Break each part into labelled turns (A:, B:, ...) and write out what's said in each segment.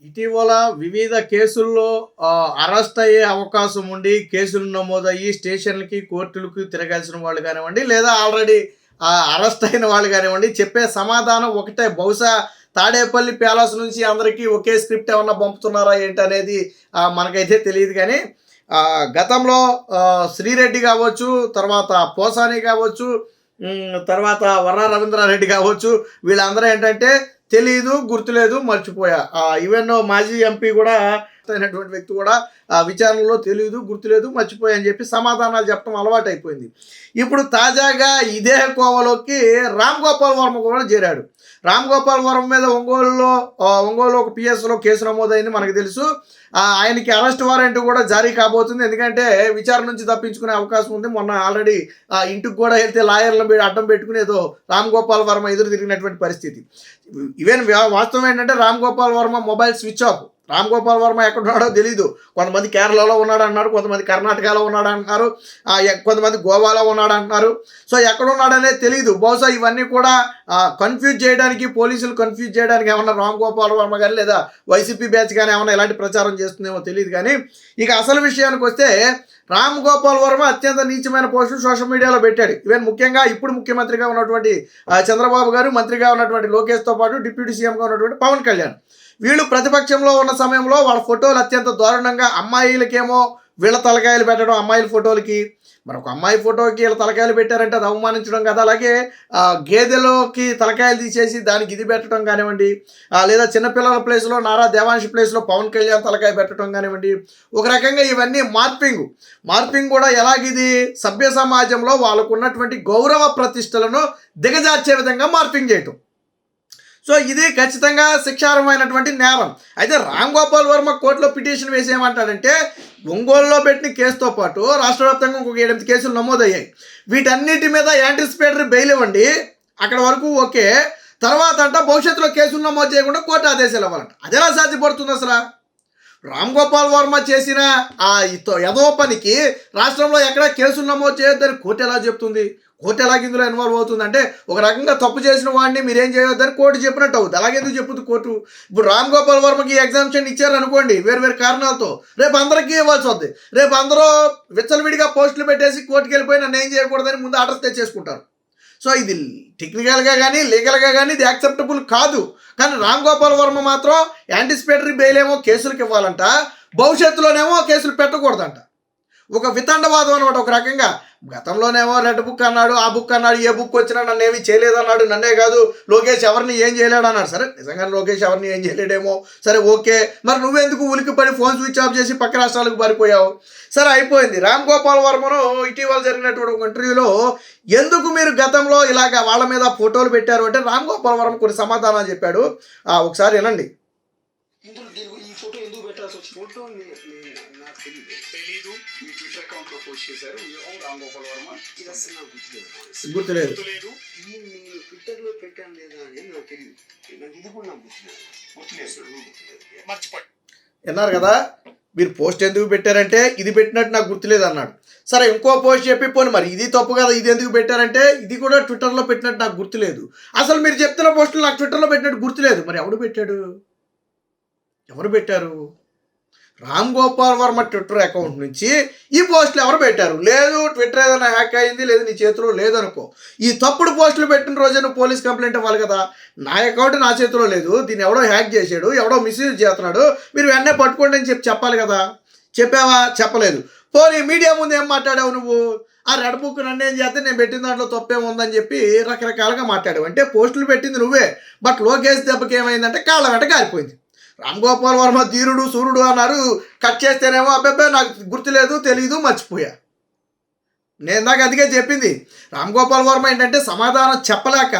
A: ఇటీవల వివిధ కేసుల్లో అరెస్ట్ అయ్యే అవకాశం ఉండి కేసులు నమోదయ్యి స్టేషన్లకి, కోర్టులకి తిరగాల్సిన వాళ్ళు కానివ్వండి, లేదా ఆల్రెడీ అరెస్ట్ అయిన వాళ్ళు కానివ్వండి, చెప్పే సమాధానం ఒకటే. బహుశా తాడేపల్లి ప్యాలెస్ నుంచి అందరికీ ఒకే స్క్రిప్ట్ ఏమన్నా పంపుతున్నారా ఏంటనేది మనకైతే తెలియదు. కానీ గతంలో శ్రీరెడ్డి కావచ్చు, తర్వాత పోసాని కావచ్చు, తర్వాత వర్ర రవీంద్రారెడ్డి కావచ్చు, వీళ్ళందరూ ఏంటంటే తెలీదు, గుర్తులేదు, మర్చిపోయా. ఈవెన్ మాజీ ఎంపీ కూడా అయినటువంటి వ్యక్తి కూడా విచారణలో తెలియదు, గుర్తులేదు, మర్చిపోయా అని చెప్పి సమాధానాలు చెప్పడం అలవాటు అయిపోయింది. ఇప్పుడు తాజాగా ఇదే కోవలోకి రామ్ గోపాల్ వర్మ కూడా చేరాడు. రామ్ గోపాల్ వర్మ మీద ఒంగోలులో ఒక పిఎస్లో కేసు నమోదైంది, మనకు తెలుసు. ఆయనకి అరెస్ట్ వారెంట్ కూడా జారీ కాబోతుంది, ఎందుకంటే విచారణ నుంచి తప్పించుకునే అవకాశం ఉంది. మొన్న ఆల్రెడీ ఇంటికి కూడా వెళ్తే లాయర్లను అడ్డం పెట్టుకుని ఏదో రామ్ గోపాల్ వర్మ ఎదురు తిరిగినటువంటి పరిస్థితి. ఈవెన్ వాస్తవం ఏంటంటే Ram Gopal Varma mobile switch off. Ram Gopal Varma ఎక్కడున్నాడో తెలీదు. కొంతమంది కేరళలో ఉన్నాడు అన్నారు, కొంతమంది కర్ణాటకలో ఉన్నాడు అంటున్నారు, కొంతమంది గోవాలో ఉన్నాడు అంటున్నారు. సో ఎక్కడున్నాడనేది తెలీదు. బహుశా ఇవన్నీ కూడా కన్ఫ్యూజ్ చేయడానికి, పోలీసులు కన్ఫ్యూజ్ చేయడానికి ఏమన్నా రామ్ గోపాల్ వర్మ కానీ లేదా వైసీపీ బ్యాచ్ కానీ ఏమన్నా ఎలాంటి ప్రచారం చేస్తుందేమో తెలియదు. కానీ ఇక అసలు విషయానికి వస్తే రామ్ గోపాల్ వర్మ అత్యంత నీచమైన పోస్టులు సోషల్ మీడియాలో పెట్టాడు. ఈవెన్ ముఖ్యంగా ఇప్పుడు ముఖ్యమంత్రిగా ఉన్నటువంటి చంద్రబాబు గారు, మంత్రిగా ఉన్నటువంటి లోకేష్తో పాటు డిప్యూటీ సీఎంగా ఉన్నటువంటి పవన్ కళ్యాణ్, వీళ్ళు ప్రతిపక్షంలో ఉన్న సమయంలో వాళ్ళ ఫోటోలు అత్యంత దారుణంగా, అమ్మాయిలకేమో వీళ్ళ తలకాయలు పెట్టడం, అమ్మాయిల ఫోటోలకి. మరి ఒక అమ్మాయి ఫోటోకి వీళ్ళ తలకాయలు పెట్టారంటే అది అవమానించడం కదా. అలాగే గేదెలోకి తలకాయలు తీసేసి దానికి ఇది పెట్టడం కానివ్వండి, లేదా చిన్నపిల్లల ప్లేస్లో నారా దేవాంశ్ ప్లేస్లో పవన్ కళ్యాణ్ తలకాయ పెట్టడం కానివ్వండి, ఒక రకంగా ఇవన్నీ మార్పింగ్ కూడా ఎలాగిది సభ్య సమాజంలో వాళ్ళకు ఉన్నటువంటి గౌరవ ప్రతిష్టలను దిగజార్చే విధంగా మార్పింగ్ చేయటం. సో ఇది ఖచ్చితంగా శిక్షార్హమైనటువంటి నేరం. అయితే రామ్ గోపాల్ వర్మ కోర్టులో పిటిషన్ వేసి ఏమంటాడంటే, ఒంగోలులో పెట్టిన కేసుతో పాటు రాష్ట్ర వ్యాప్తంగా ఇంకొక 8 కేసులు నమోదయ్యాయి. వీటన్నిటి మీద యాంటిసిపేటరీ బెయిల్ ఇవ్వండి, అక్కడ వరకు ఓకే. తర్వాత భవిష్యత్తులో కేసులు నమోదు చేయకుండా కోర్టు ఆదేశాలు ఇవ్వాలంట. అదెలా సాధ్యపడుతుంది అసలు? రామ్ గోపాల్ వర్మ చేసిన యదో పనికి రాష్ట్రంలో ఎక్కడ కేసులు నమోదు చేయొద్దని కోర్టు ఎలా చెప్తుంది? కోర్టు ఎలాగ ఇందులో ఇన్వాల్వ్ అవుతుంది? అంటే ఒక రకంగా తప్పు చేసిన వాడిని మీరేం చేయొద్దని కోర్టు చెప్పినట్టు అవుతుంది. అలాగెందుకు చెప్పుద్ది కోర్టు? ఇప్పుడు రామ్ గోపాల్ వర్మకి ఎగ్జామ్షన్ ఇచ్చారనుకోండి వేరు కారణాలతో, రేపు అందరికీ ఇవ్వాల్సి వద్ది. రేపు అందరూ విచ్చలవిడిగా పోస్టులు పెట్టేసి కోర్టుకు వెళ్ళిపోయి నన్ను ఏం చేయకూడదని ముందు ఆర్డర్స్ తెచ్చేసుకుంటారు. సో ఇది టెక్నికల్గా కానీ లీగల్గా కానీ ఇది యాక్సెప్టబుల్ కాదు. కానీ రామ్ గోపాల్ వర్మ మాత్రం యాంటిసిపేటరీ బెయిల్ ఏమో కేసులకు ఇవ్వాలంట, భవిష్యత్తులోనేమో కేసులు పెట్టకూడదంట. ఒక వితండవాదం అనమాట. ఒక రకంగా గతంలోనేమో రెడ్ బుక్ అన్నాడు, ఆ బుక్ అన్నాడు, ఏ బుక్ వచ్చినా నన్ను ఏమీ చేయలేదన్నాడు. నన్నే కాదు లోకేష్ ఎవరిని ఏం చేయలేడు అన్నాడు. సరే నిజంగా లోకేష్ ఎవరిని ఏం చేయలేడేమో, సరే ఓకే. మరి నువ్వెందుకు ఉలికిపడి ఫోన్ స్విచ్ ఆఫ్ చేసి పక్క రాష్ట్రాలకు పారిపోయావు? సరే అయిపోయింది. రామ్ గోపాల్ వర్మను ఇటీవల జరిగినటువంటి ఒక ఇంటర్వ్యూలో ఎందుకు మీరు గతంలో ఇలాగ వాళ్ళ మీద ఫోటోలు పెట్టారు అంటే రామ్ గోపాల్ వర్మ కొన్ని సమాధానాలు చెప్పాడు. ఒకసారి వినండి.
B: ఫోటో నాకు తెలీదు. మీ ట్విట్టర్ అకౌంట్ లో పోస్ట్ చేశారు రామ్ గోపాల్ వర్మ, ఇది అసలు నాకు గుర్తులేదు. ఇది నేను ట్విట్టర్ లో పెట్టాను లేదా అని నాకు తెలియదు. నాకు ఇది కూడా నాకు గుర్తులేదు. మర్చిపోయి
A: విన్నారు కదా, మీరు పోస్ట్ ఎందుకు పెట్టారంటే ఇది పెట్టినట్టు నాకు గుర్తులేదు అన్నాడు. సరే ఇంకో పోస్ట్ చెప్పి పోనీ మరి ఇది తప్పు కదా, ఇది ఎందుకు పెట్టారంటే ఇది కూడా ట్విట్టర్లో పెట్టినట్టు నాకు గుర్తులేదు. అసలు మీరు చెప్తున్న పోస్టులు నాకు ట్విట్టర్లో పెట్టినట్టు గుర్తులేదు. మరి ఎవరు పెట్టారు? రామ్ గోపాల్ వర్మ ట్విట్టర్ అకౌంట్ నుంచి ఈ పోస్టులు ఎవరు పెట్టారు? లేదు, ట్విట్టర్ ఏదైనా హ్యాక్ అయింది, లేదు నీ చేతిలో లేదనుకో. ఈ తప్పుడు పోస్టులు పెట్టిన రోజే నువ్వు పోలీస్ కంప్లైంట్ ఇవ్వాలి కదా. నా అకౌంట్ నా చేతిలో లేదు, దీన్ని ఎవడో హ్యాక్ చేశాడు, ఎవడో మిస్యూజ్ చేస్తున్నాడు, మీరు వెంటనే పట్టుకోండి అని చెప్పాలి కదా. చెప్పావా? చెప్పలేదు. పోనీ మీడియా ముందు ఏం మాట్లాడావు నువ్వు? ఆ రెడ్ బుక్ నన్ను ఏం చేస్తే నేను పెట్టిన దాంట్లో తప్పేముందని చెప్పి రకరకాలుగా మాట్లాడావు. అంటే పోస్టులు పెట్టింది నువ్వే, బట్ లోకేష్ దెబ్బకి ఏమైందంటే కాళ్ళ వెంట కాలిపోయింది. రామ్ గోపాల్ వర్మ ధీరుడు సూర్యుడు అన్నారు, కట్ చేస్తేనేమో అబ్బాయి నాకు గుర్తులేదు, తెలీదు, మర్చిపోయా. నేను దాకా అందుకే చెప్పింది. రామ్ గోపాల్ వర్మ ఏంటంటే సమాధానం చెప్పలేక,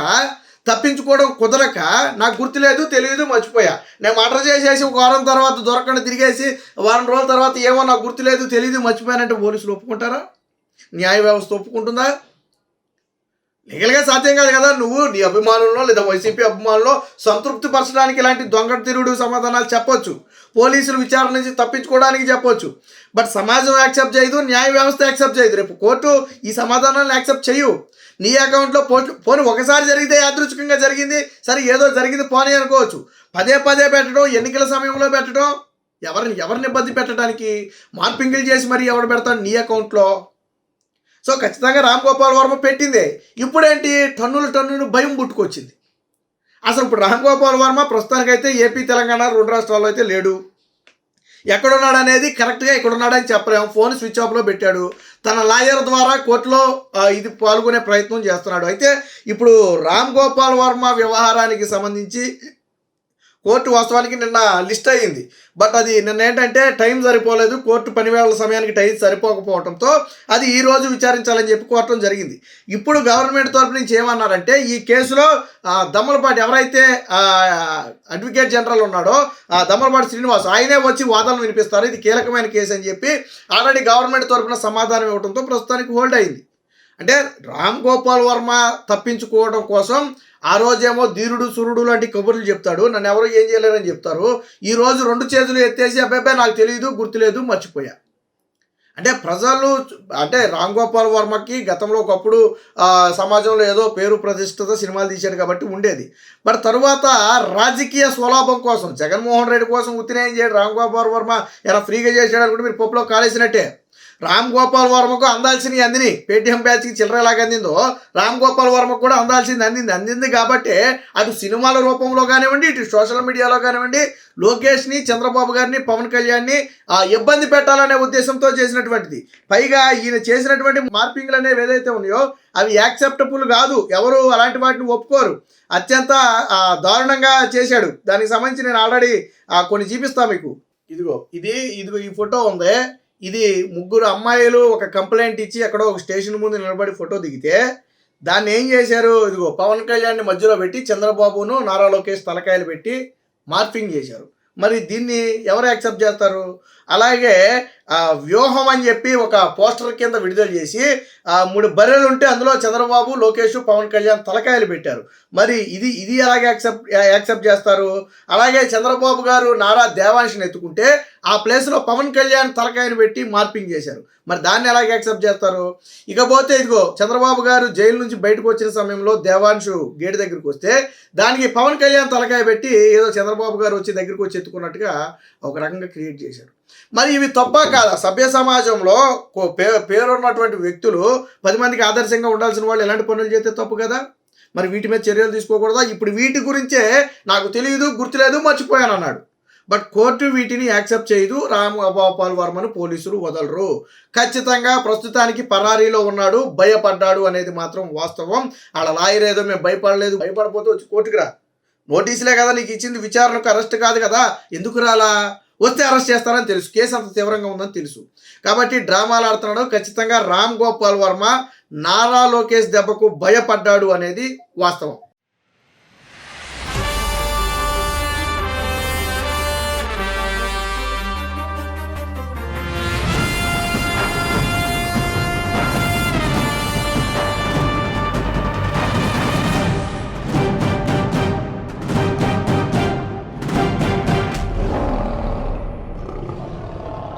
A: తప్పించుకోవడం కుదరక నాకు గుర్తులేదు, తెలియదు, మర్చిపోయా. నేను మర్డర్ చేసేసి ఒక వారం తర్వాత దొరకకుండా తిరిగేసి వారం రోజుల తర్వాత ఏమో నాకు గుర్తులేదు, తెలియదు, మర్చిపోయానంటే పోలీసులు ఒప్పుకుంటారా? న్యాయ వ్యవస్థ ఒప్పుకుంటుందా? లీగల్గా సాధ్యం కాదు కదా. నువ్వు నీ అభిమానుల్లో లేదా వైసీపీ అభిమానుల్లో సంతృప్తి పరచడానికి ఇలాంటి దొంగ తిరుగుడు సమాధానాలు చెప్పొచ్చు, పోలీసులు విచారణ నుంచి తప్పించుకోవడానికి చెప్పొచ్చు. బట్ సమాజం యాక్సెప్ట్ చేయదు, న్యాయ వ్యవస్థ యాక్సెప్ట్ చేయదు. రేపు కోర్టు ఈ సమాధానాలను యాక్సెప్ట్ చేయు. నీ అకౌంట్లో పోనీ ఒకసారి జరిగితే యాదృచ్ఛికంగా జరిగింది, సరే ఏదో జరిగింది పోనీ అనుకోవచ్చు. పదే పదే పెట్టడం, ఎన్నికల సమయంలో పెట్టడం, ఎవరిని ఇబ్బంది పెట్టడానికి, మార్పింగులు చేసి మరి ఎవరు పెడతాడు నీ అకౌంట్లో? సో ఖచ్చితంగా రామ్ గోపాల్ వర్మ పెట్టిందే. ఇప్పుడేంటి టన్నులు భయం పుట్టుకొచ్చింది. అసలు ఇప్పుడు రామ్ గోపాల్ వర్మ ప్రస్తుతానికైతే ఏపీ తెలంగాణ 2 రాష్ట్రాల్లో అయితే లేడు. ఎక్కడున్నాడు అనేది కరెక్ట్గా ఎక్కడున్నాడని చెప్పలేము. ఫోన్ స్విచ్ ఆఫ్లో పెట్టాడు. తన లాయర్ ద్వారా కోర్టులో ఇది పాల్గొనే ప్రయత్నం చేస్తున్నాడు. అయితే ఇప్పుడు రామ్ గోపాల్ వర్మ వ్యవహారానికి సంబంధించి కోర్టు వాస్తవానికి నిన్న లిస్ట్ అయ్యింది. బట్ అది నిన్న ఏంటంటే టైం సరిపోలేదు, కోర్టు పనివేళ సమయానికి టైం సరిపోకపోవడంతో అది ఈరోజు విచారించాలని చెప్పి కోరటం జరిగింది. ఇప్పుడు గవర్నమెంట్ తరపు నుంచి ఏమన్నారంటే ఈ కేసులో దమ్మలపాటి ఎవరైతే అడ్వకేట్ జనరల్ ఉన్నాడో దమ్మలపాటి శ్రీనివాస్ ఆయనే వచ్చి వాదనలు వినిపిస్తారు, ఇది కీలకమైన కేసు అని చెప్పి ఆల్రెడీ గవర్నమెంట్ తరపున సమాధానం ఇవ్వడంతో ప్రస్తుతానికి హోల్డ్ అయింది. అంటే రామ్ గోపాల్ వర్మ తప్పించుకోవడం కోసం ఆ రోజేమో ధీరుడు సురుడు లాంటి కబుర్లు చెప్తాడు, నన్ను ఎవరు ఏం చేయలేరని చెప్తారు. ఈరోజు 2 చేతులు ఎత్తేసి అబ్బాయి నాకు తెలియదు, గుర్తులేదు, మర్చిపోయా. అంటే ప్రజలు అంటే రామ్ గోపాల్ వర్మకి గతంలో ఒకప్పుడు సమాజంలో ఏదో పేరు ప్రతిష్టతో సినిమాలు తీశాడు కాబట్టి ఉండేది. బట్ తరువాత రాజకీయ స్వలాభం కోసం జగన్మోహన్ రెడ్డి కోసం ఉత్తినేయం చేయడు రామ్ గోపాల్ వర్మ. ఎలా ఫ్రీగా చేశాడు అనుకుంటే మీరు పప్పులో కాలేసినట్టే. రామ్ గోపాల్ వర్మకు అందాల్సినవి అందిని, పేటీఎం బ్యాచ్కి చిల్లర ఎలాగ అందిందో రామ్ గోపాల్ వర్మకు కూడా అందాల్సింది అందింది కాబట్టి అటు సినిమాల రూపంలో కానివ్వండి, ఇటు సోషల్ మీడియాలో కానివ్వండి లోకేష్ని, చంద్రబాబు గారిని, పవన్ కళ్యాణ్ని ఇబ్బంది పెట్టాలనే ఉద్దేశంతో చేసినటువంటిది. పైగా ఈయన చేసినటువంటి మార్పింగ్లు అనేవి ఏదైతే ఉన్నాయో అవి యాక్సెప్టబుల్ కాదు, ఎవరు అలాంటి వాటిని ఒప్పుకోరు. అత్యంత దారుణంగా చేశాడు. దానికి సంబంధించి నేను ఆల్రెడీ కొన్ని చూపిస్తాను మీకు. ఇదిగో ఈ ఫోటో ఉంది. ఇది 3 అమ్మాయిలు ఒక కంప్లైంట్ ఇచ్చి ఎక్కడో ఒక స్టేషన్ ముందు నిలబడి ఫోటో దిగితే దాన్ని ఏం చేశారు, ఇదిగో పవన్ కళ్యాణ్ని మధ్యలో పెట్టి చంద్రబాబును నారా లోకేష్ తలకాయలు పెట్టి మార్పింగ్ చేశారు. మరి దీన్ని ఎవరు యాక్సెప్ట్ చేస్తారు? అలాగే వ్యూహం అని చెప్పి ఒక పోస్టర్ కింద విడుదల చేసి 3 బర్రెలు ఉంటే అందులో చంద్రబాబు, లోకేష్, పవన్ కళ్యాణ్ తలకాయలు పెట్టారు. మరి ఇది ఎలాగే యాక్సెప్ట్ చేస్తారు? అలాగే చంద్రబాబు గారు నారా దేవాంష్ని ఎత్తుకుంటే ఆ ప్లేస్లో పవన్ కళ్యాణ్ తలకాయను పెట్టి మార్పింగ్ చేశారు. మరి దాన్ని ఎలాగే యాక్సెప్ట్ చేస్తారు? ఇకపోతే ఇదిగో చంద్రబాబు గారు జైలు నుంచి బయటకు వచ్చిన సమయంలో దేవాంశు గేటు దగ్గరికి వస్తే దానికి పవన్ కళ్యాణ్ తలకాయ పెట్టి ఏదో చంద్రబాబు గారు వచ్చి దగ్గరికి వచ్చి ఎత్తుకున్నట్టుగా ఒక రకంగా క్రియేట్ చేశారు. మరి ఇవి తప్ప కాదా? సభ్య సమాజంలో పేరున్నటువంటి వ్యక్తులు 10 మందికి ఆదర్శంగా ఉండాల్సిన వాళ్ళు ఎలాంటి పనులు చేస్తే తప్పు కదా? మరి వీటి మీద చర్యలు తీసుకోకూడదా? ఇప్పుడు వీటి గురించే నాకు తెలియదు, గుర్తులేదు, మర్చిపోయాను అన్నాడు. బట్ కోర్టు వీటిని యాక్సెప్ట్ చేయదు. రామ్ గోపాల్ వర్మను పోలీసులు వదలరు. ఖచ్చితంగా ప్రస్తుతానికి పరారీలో ఉన్నాడు, భయపడ్డాడు అనేది మాత్రం వాస్తవం. ఆడ లాయర్ ఏదో మేము భయపడపోతే వచ్చి కోర్టుకు రా, నోటీసులే కదా నీకు ఇచ్చింది, విచారణకు అరెస్ట్ కాదు కదా, ఎందుకు రాలా? వస్తే అరెస్ట్ చేస్తారని తెలుసు, కేసు అంత తీవ్రంగా ఉందని తెలుసు. కాబట్టి డ్రామాలు ఆడుతున్నాడు. ఖచ్చితంగా రామ్ గోపాల్ వర్మ నారా లోకేష్ దెబ్బకు భయపడ్డాడు అనేది వాస్తవం.